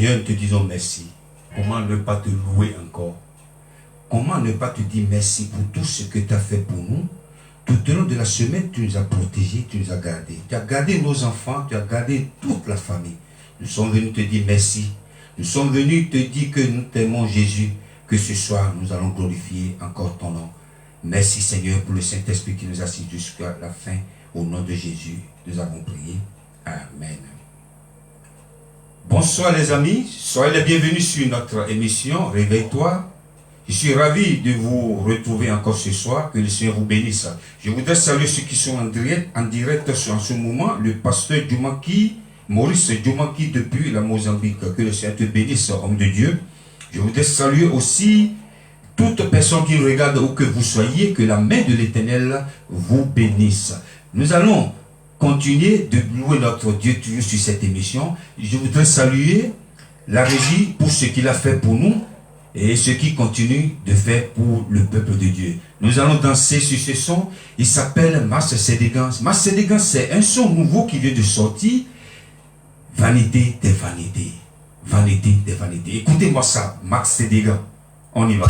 Seigneur, nous te disons merci. Comment ne pas te louer encore? Comment ne pas te dire merci pour tout ce que tu as fait pour nous? Tout au long de la semaine, tu nous as protégés, tu nous as gardés. Tu as gardé nos enfants, tu as gardé toute la famille. Nous sommes venus te dire merci. Nous sommes venus te dire que nous t'aimons Jésus, que ce soir nous allons glorifier encore ton nom. Merci Seigneur pour le Saint-Esprit qui nous assiste jusqu'à la fin. Au nom de Jésus, nous avons prié. Amen. Bonsoir les amis, soyez les bienvenus sur notre émission Réveille-toi. Je suis ravi de vous retrouver encore ce soir, que le Seigneur vous bénisse. Je voudrais saluer ceux qui sont en direct en ce moment, le pasteur Djoumaki Maurice Djomaki depuis la Mozambique. Que le Seigneur te bénisse, homme de Dieu. Je voudrais saluer aussi toute personne qui regarde où que vous soyez, que la main de l'Éternel vous bénisse. Nous allons continuer de louer notre Dieu toujours sur cette émission. Je voudrais saluer la régie pour ce qu'il a fait pour nous et ce qu'il continue de faire pour le peuple de Dieu. Nous allons danser sur ce son. Il s'appelle Mas Sédégan. Mas Sédégan, c'est un son nouveau qui vient de sortir. Vanité des vanités. Vanité des vanités. Écoutez-moi ça, Max Sédégan. On y va.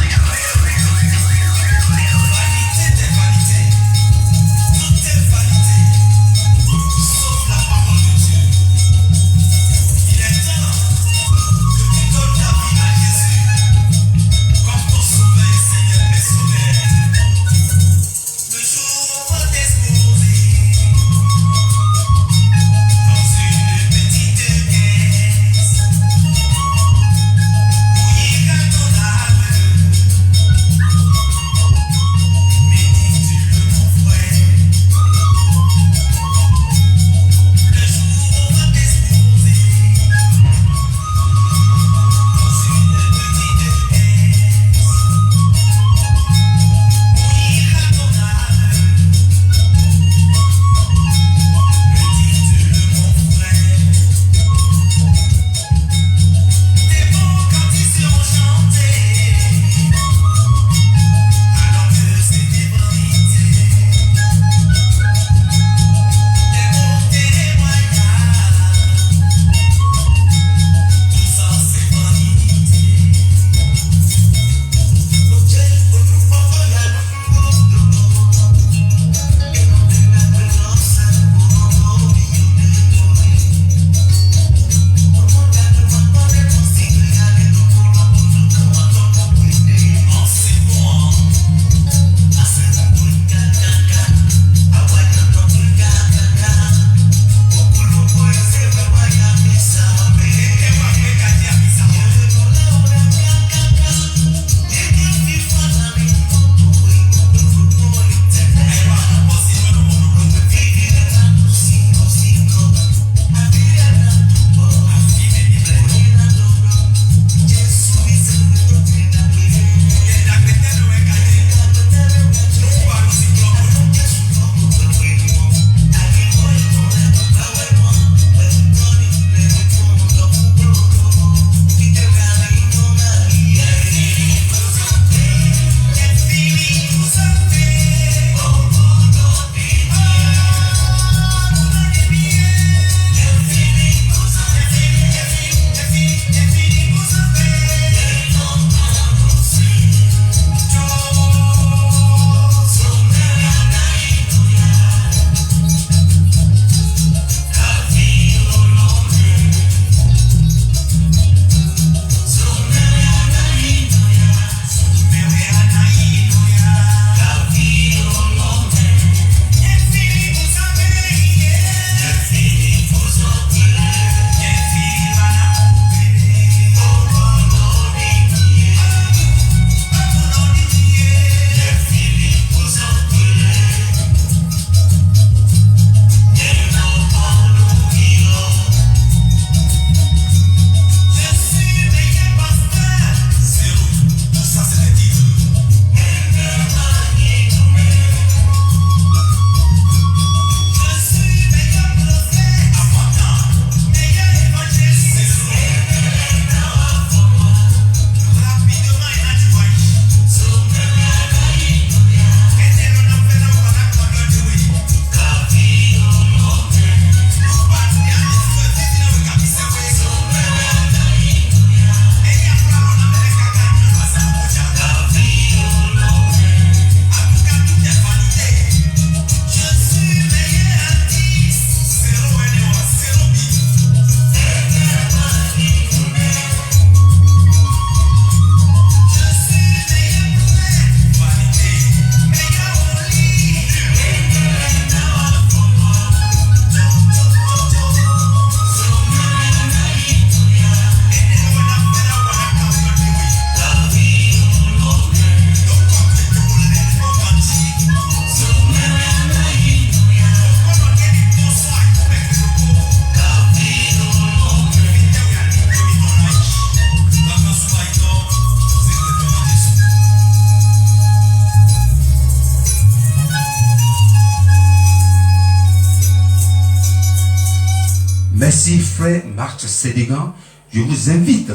frère Marc Sédégan, je vous invite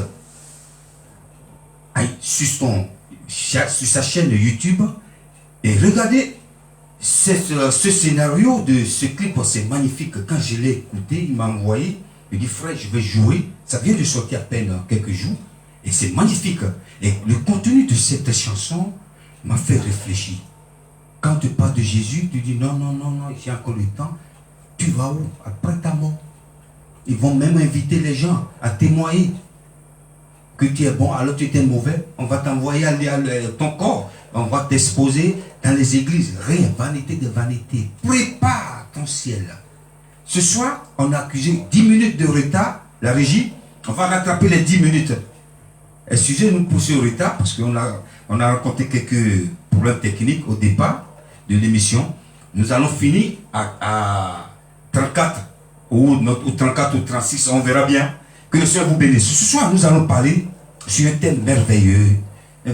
sur sa chaîne YouTube et regardez ce scénario de ce clip. C'est magnifique. Quand je l'ai écouté, il m'a envoyé, il dit frère, je vais jouer. Ça vient de sortir à peine quelques jours et c'est magnifique. Et le contenu de cette chanson m'a fait réfléchir. Quand tu parles de Jésus, tu dis non, non, non, non, j'ai encore le temps. Tu vas où? Après ta mort. Ils vont même inviter les gens à témoigner que tu es bon, alors tu étais mauvais. On va t'envoyer à ton corps. On va t'exposer dans les églises. Rien, vanité de vanité. Prépare ton ciel. Ce soir, on a accusé 10 minutes de retard. La régie, on va rattraper les 10 minutes. Excusez-nous pour ce retard parce qu'on a rencontré quelques problèmes techniques au départ de l'émission. Nous allons finir à 34 ou 34 ou 36, on verra bien. Que le Seigneur vous bénisse. Ce soir, nous allons parler sur un thème merveilleux, un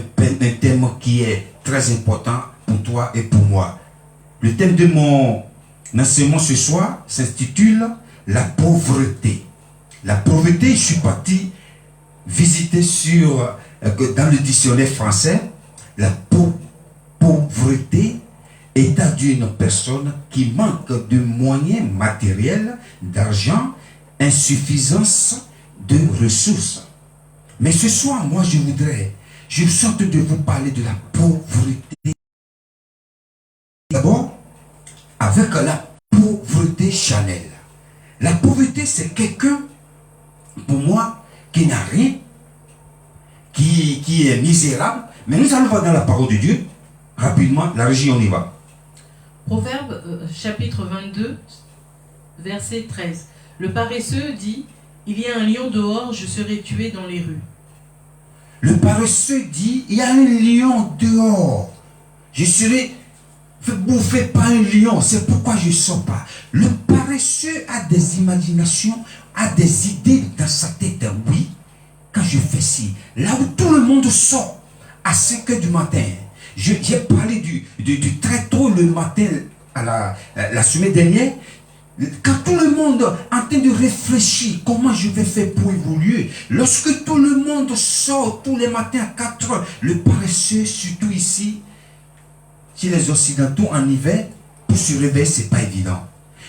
thème qui est très important pour toi et pour moi. Le thème de mon enseignement ce soir s'intitule la pauvreté. La pauvreté, je suis parti visiter dans le dictionnaire français, la pauvreté, état d'une personne qui manque de moyens matériels, d'argent, insuffisance de ressources. Mais ce soir, moi, je sens de vous parler de la pauvreté. D'abord, avec la pauvreté charnelle. La pauvreté, c'est quelqu'un, pour moi, qui n'a rien, qui est misérable. Mais nous allons voir dans la parole de Dieu. Rapidement, la régie, on y va. Proverbe chapitre 22, verset 13. Le paresseux dit, il y a un lion dehors, je serai tué dans les rues. Le paresseux dit, il y a un lion dehors, je serai bouffé par un lion, c'est pourquoi je ne sors pas. Le paresseux a des imaginations, a des idées dans sa tête. Oui, quand je fais ci, là où tout le monde sort à 5 h du matin, j'ai parlé du très tôt le matin la semaine dernière. Quand tout le monde est en train de réfléchir comment je vais faire pour évoluer, lorsque tout le monde sort tous les matins à 4 h, le paresseux, surtout ici, chez les Occidentaux en hiver, pour se réveiller, ce n'est pas évident.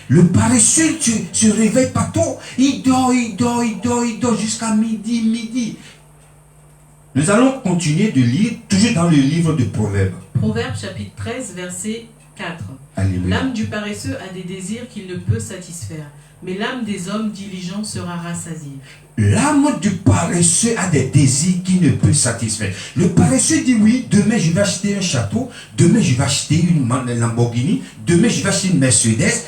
Le paresseux se réveille pas tôt, il dort jusqu'à midi. Nous allons continuer de lire, toujours dans le livre de Proverbes. Proverbes chapitre 13, verset 4. L'âme du paresseux a des désirs qu'il ne peut satisfaire, mais l'âme des hommes diligents sera rassasiée. L'âme du paresseux a des désirs qu'il ne peut satisfaire. Le paresseux dit oui, demain je vais acheter un château, demain je vais acheter une Lamborghini, demain je vais acheter une Mercedes.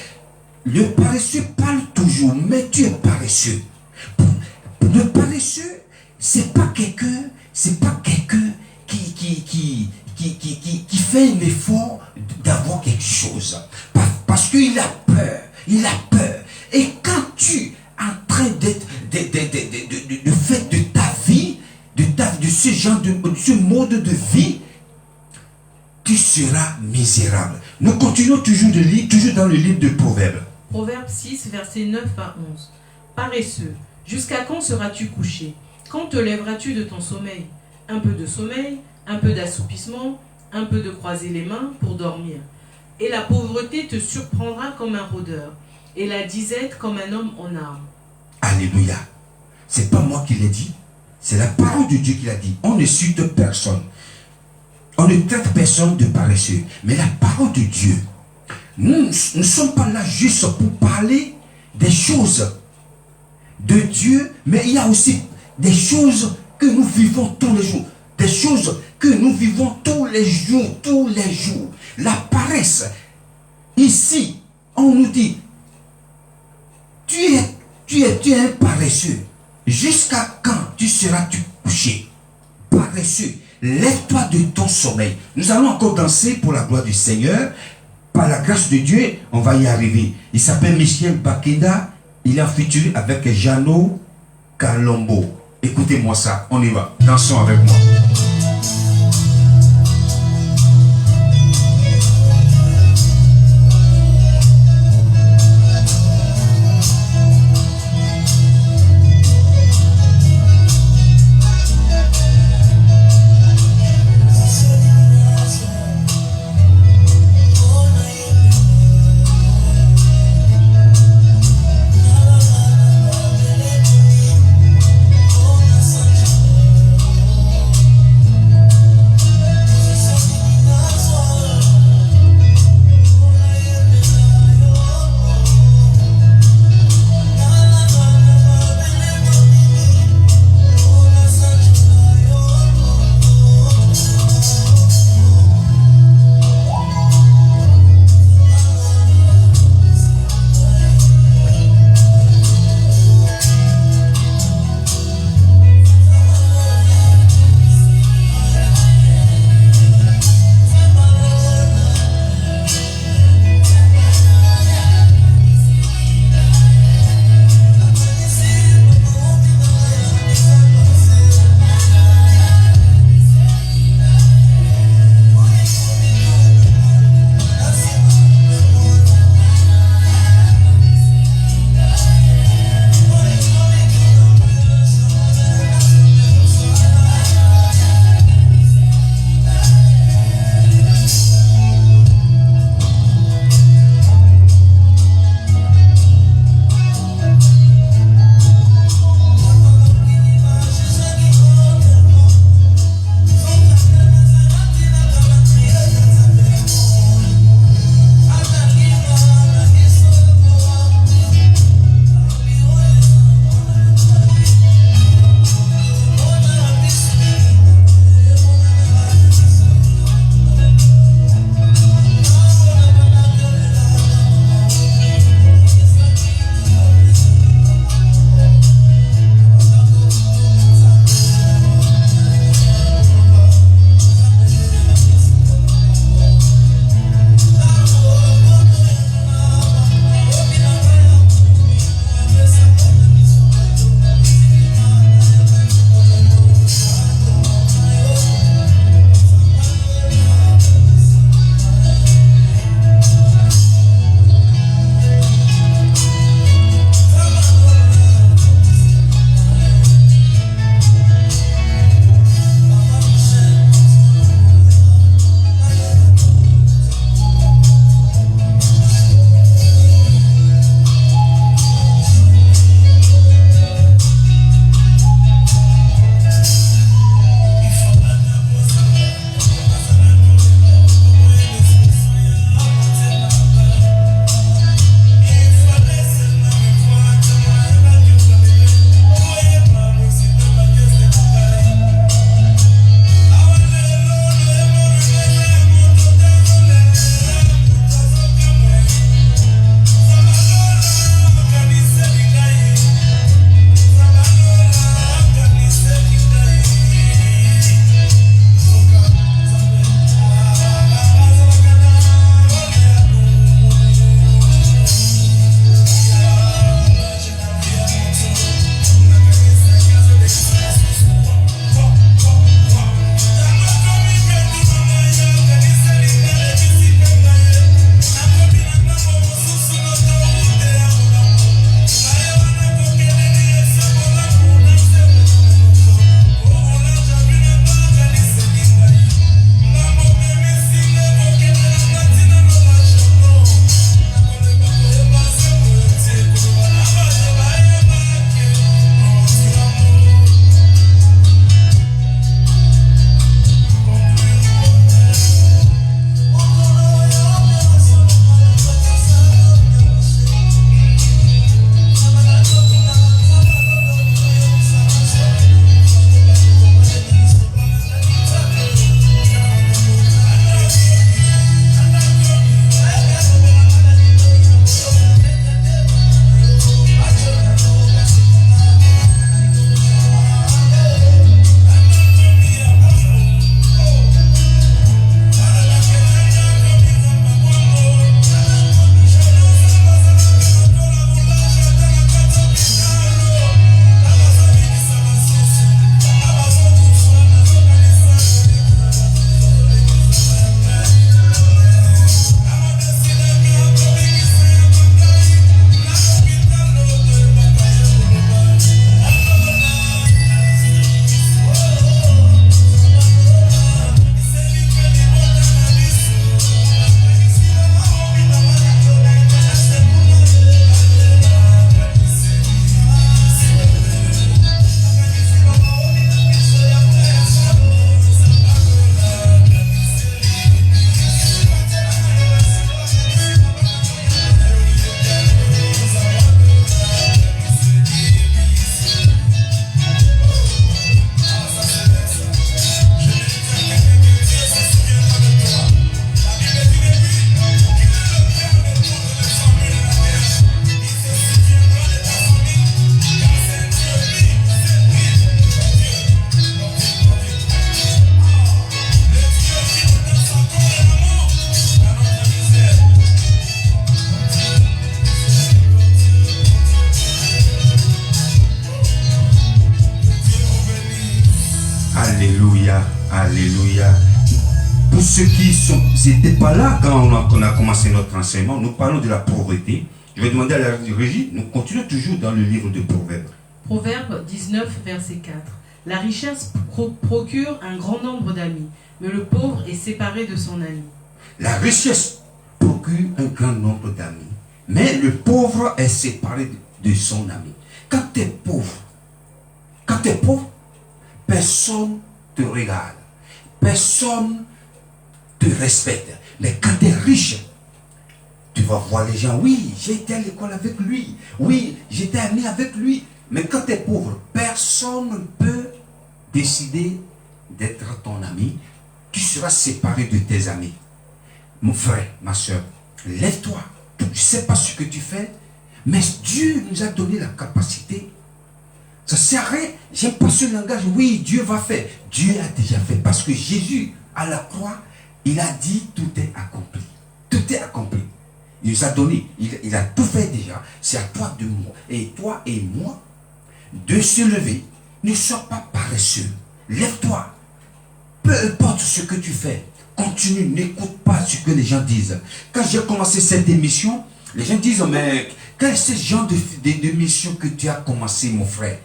Le paresseux parle toujours, mais tu es paresseux. Le paresseux, c'est pas quelqu'un qui fait un effort d'avoir quelque chose. Parce qu'il a peur. Et quand tu es en train de faire de ta vie, de ce genre de ce mode de vie, tu seras misérable. Nous continuons toujours de lire, toujours dans le livre de Proverbes. Proverbe 6, versets 9 à 11. Paresseux, jusqu'à quand seras-tu couché? Quand te lèveras-tu de ton sommeil? Un peu de sommeil, un peu d'assoupissement, un peu de croiser les mains pour dormir. Et la pauvreté te surprendra comme un rôdeur, et la disette comme un homme en armes. Alléluia. C'est pas moi qui l'ai dit, c'est la parole de Dieu qui l'a dit. On ne cite personne. On ne traite personne de paresseux. Mais la parole de Dieu, nous ne sommes pas là juste pour parler des choses de Dieu, mais il y a aussi des choses que nous vivons tous les jours. Des choses que nous vivons tous les jours. La paresse. Ici, on nous dit, tu es un paresseux. Jusqu'à quand tu seras-tu couché? Paresseux. Lève-toi de ton sommeil. Nous allons encore danser pour la gloire du Seigneur. Par la grâce de Dieu, on va y arriver. Il s'appelle Michel Bakeda. Il a featuring avec Jeannot Kalombo. Écoutez-moi ça, on y va. Dansons avec moi. Alléluia, alléluia. Pour ceux qui n'étaient pas là quand on a commencé notre enseignement, nous parlons de la pauvreté. Je vais demander à la régie, nous continuons toujours dans le livre de Proverbes. Proverbe 19, verset 4. La richesse procure un grand nombre d'amis, mais le pauvre est séparé de son ami. La richesse procure un grand nombre d'amis, mais le pauvre est séparé de son ami. Quand tu es pauvre, personne te regarde, personne te respecte. Mais quand tu es riche, tu vas voir les gens, oui, j'ai été à l'école avec lui, oui, j'étais ami avec lui. Mais quand tu es pauvre, personne ne peut décider d'être ton ami. Tu seras séparé de tes amis. Mon frère, ma soeur, lève-toi. Je ne sais pas ce que tu fais, mais Dieu nous a donné la capacité. Ça sert à rien. J'aime pas ce langage. Oui, Dieu va faire. Dieu a déjà fait. Parce que Jésus, à la croix, il a dit tout est accompli. Tout est accompli. Il nous a donné. Il a tout fait déjà. C'est à toi de moi. Et toi et moi, de se lever. Ne sois pas paresseux. Lève-toi. Peu importe ce que tu fais. Continue. N'écoute pas ce que les gens disent. Quand j'ai commencé cette émission, les gens disent, mais quel est ce genre de mission que tu as commencé, mon frère?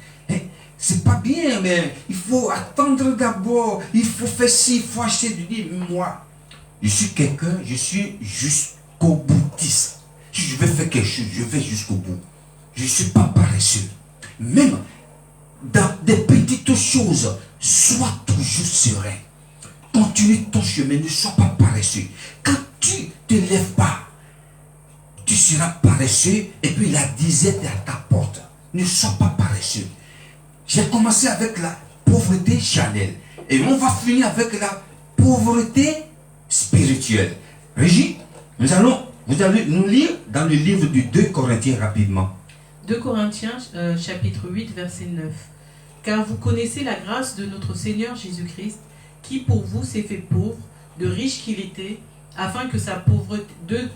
C'est pas bien, mais il faut attendre d'abord, il faut faire ci, il faut acheter du livre. Moi, je suis quelqu'un, je suis jusqu'au boutiste. Si je veux faire quelque chose, je vais jusqu'au bout. Je ne suis pas paresseux. Même dans des petites choses, sois toujours serein. Continue ton chemin, ne sois pas paresseux. Quand tu ne te lèves pas, tu seras paresseux et puis la disette est à ta porte. Ne sois pas paresseux. J'ai commencé avec la pauvreté charnelle. Et on va finir avec la pauvreté spirituelle. Régie, vous allez nous lire dans le livre du 2 Corinthiens rapidement. 2 Corinthiens, chapitre 8, verset 9. Car vous connaissez la grâce de notre Seigneur Jésus-Christ, qui pour vous s'est fait pauvre, de riche qu'il était, afin que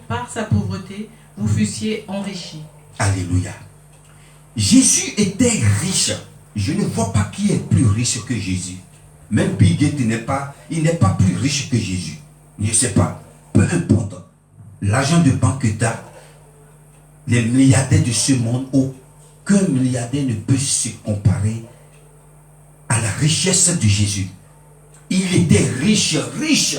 par sa pauvreté, vous fussiez enrichis. Alléluia. Jésus était riche. Je ne vois pas qui est plus riche que Jésus. Même Bill Gates n'est pas plus riche que Jésus. Je ne sais pas. Peu importe. L'argent de banque que tu as, les milliardaires de ce monde, aucun milliardaire ne peut se comparer à la richesse de Jésus. Il était riche, riche.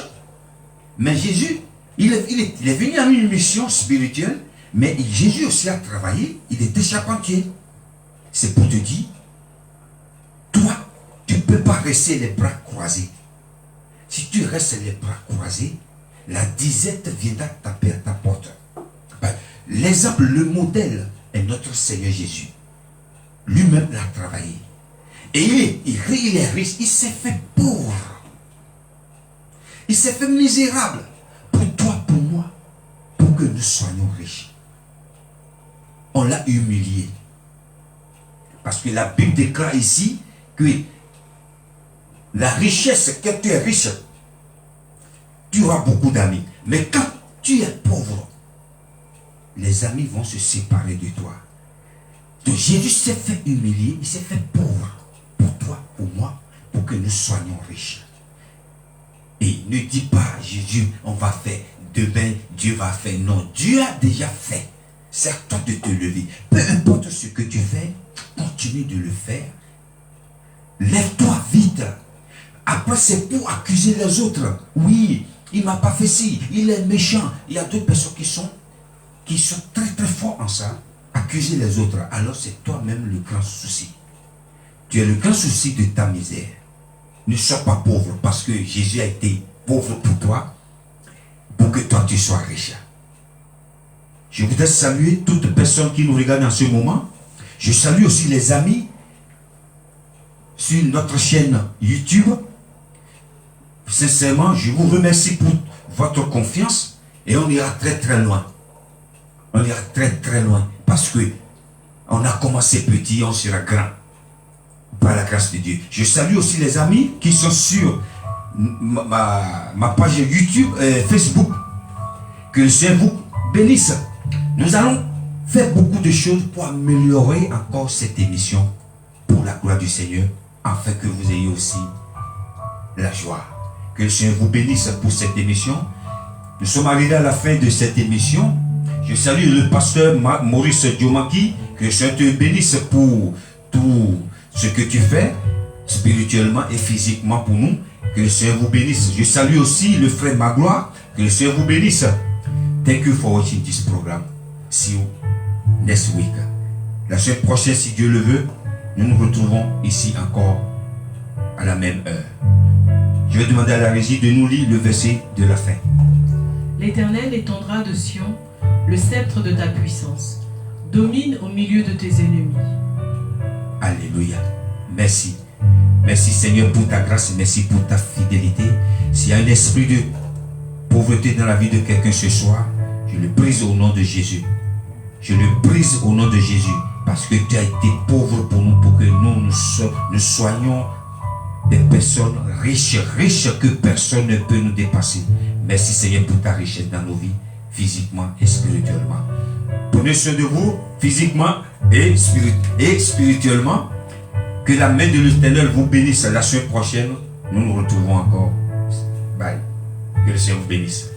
Mais Jésus, il est venu à une mission spirituelle, mais Jésus aussi a travaillé, il était charpentier. C'est pour te dire, toi, tu ne peux pas rester les bras croisés. Si tu restes les bras croisés, la disette viendra taper à ta porte. L'exemple, le modèle est notre Seigneur Jésus. Lui-même l'a travaillé. Et il est riche, il s'est fait pauvre. Il s'est fait misérable pour toi, pour moi, pour que nous soyons riches. On l'a humilié. Parce que la Bible déclare ici que la richesse, quand tu es riche, tu auras beaucoup d'amis. Mais quand tu es pauvre, les amis vont se séparer de toi. Donc Jésus s'est fait humilier, il s'est fait pauvre pour toi, pour moi, pour que nous soyons riches. Et ne dis pas, Jésus, on va faire, demain, Dieu va faire. Non, Dieu a déjà fait. C'est à toi de te lever. Peu importe ce que tu fais, continue de le faire. Lève-toi vite. Après, c'est pour accuser les autres. Oui, il ne m'a pas fait ci, il est méchant. Il y a d'autres personnes qui sont très très forts en ça. Accuser les autres. Alors c'est toi-même le grand souci. Tu es le grand souci de ta misère. Ne sois pas pauvre parce que Jésus a été pauvre pour toi, pour que toi tu sois riche. Je voudrais saluer toutes personnes qui nous regardent en ce moment. Je salue aussi les amis sur notre chaîne YouTube. Sincèrement, je vous remercie pour votre confiance et on ira très très loin. On ira très très loin parce que on a commencé petit, on sera grand. Par la grâce de Dieu. Je salue aussi les amis qui sont sur ma page YouTube, Facebook. Que le Seigneur vous bénisse. Nous allons faire beaucoup de choses pour améliorer encore cette émission pour la gloire du Seigneur, afin que vous ayez aussi la joie. Que le Seigneur vous bénisse pour cette émission. Nous sommes arrivés à la fin de cette émission. Je salue le pasteur Maurice Diomaki. Que le Seigneur te bénisse pour tout ce que tu fais, spirituellement et physiquement pour nous. Que le Seigneur vous bénisse. Je salue aussi le frère Magloire. Que le Seigneur vous bénisse. Thank you for watching this program. See you next week. La semaine prochaine, si Dieu le veut, nous nous retrouvons ici encore à la même heure. Je vais demander à la régie de nous lire le verset de la fin. L'Éternel étendra de Sion le sceptre de ta puissance. Domine au milieu de tes ennemis. Alléluia. Merci. Merci Seigneur pour ta grâce. Merci pour ta fidélité. S'il y a un esprit de pauvreté dans la vie de quelqu'un ce soir, je le brise au nom de Jésus. Je le brise au nom de Jésus. Parce que tu as été pauvre pour nous, pour que nous soyons des personnes riches, riches que personne ne peut nous dépasser. Merci Seigneur pour ta richesse dans nos vies, physiquement et spirituellement. Prenez soin de vous, physiquement et spirituellement. Que la main de l'Éternel vous bénisse. La semaine prochaine, nous nous retrouvons encore. Bye. Que le Seigneur vous bénisse.